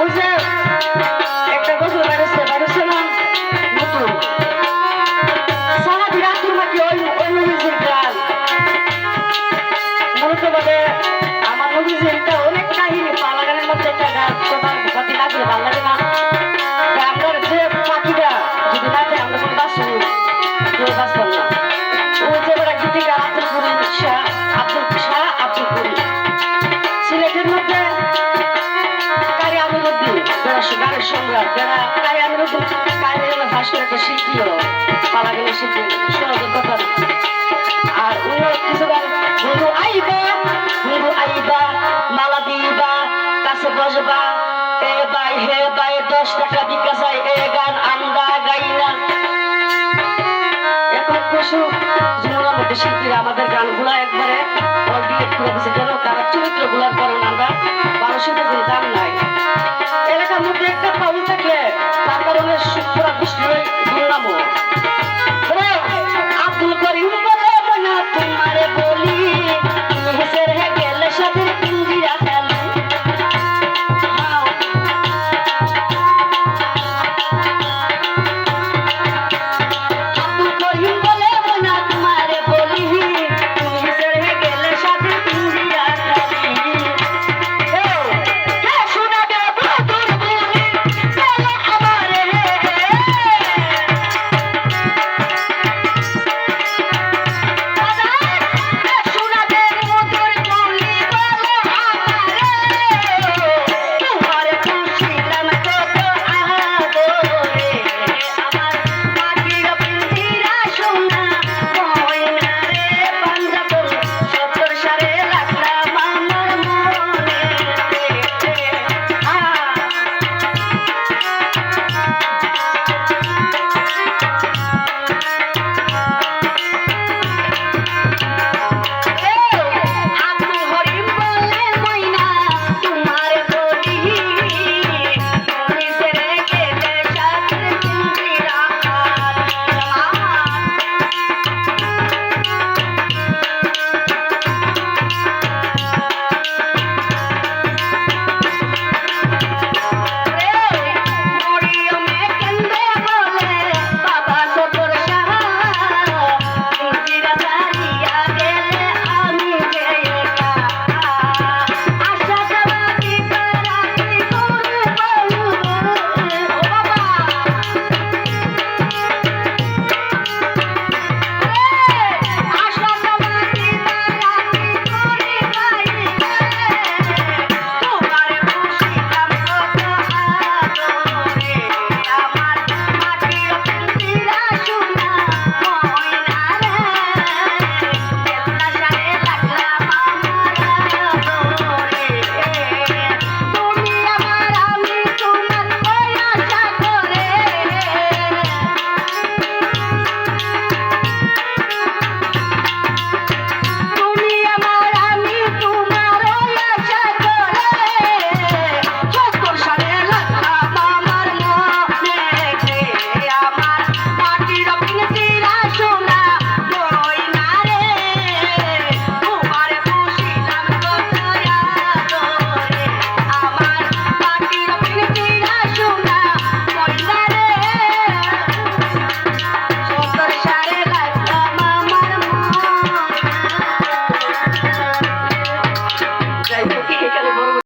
ওই যে একটা গজল বাইরেছে না নতুন সাহাবী রাতুল মাকি ওই নবীজির গান মূলত ভাবে আমার নবীজির একটা অনেক কাহিনী পালা গানের মধ্যে একটা গান তোমার বাকি না করে ভালো লাগে না আমরা যে পাখিটা যদি না থাকে আমরা কোনো বাঁচবো কেউ বাঁচতাম না ওই যে এবার গীতিকার আব্দুল পুরী সিলেটের মধ্যে কারি আমিরুদ্দিন গানের সম্রাট যারা কারি আমিরুদ্দিন কারি ভাস্কর একটা শিল্পীও পালা গানের শিল্পী সহজের কথা আর অন্য কিছু গান বন্ধু আইবা মালা দিবা কাছে বসবা এ বাই হে বাই 10 টাকা দিকা যায় এ গান আমরা গাই না এখন পশু যমুনার মধ্যে শিল্পীরা আমাদের গানগুলা একবারে ডিলেট করে দিচ্ছে কেন তারা চরিত্রগুলার কারণে আমরা 1200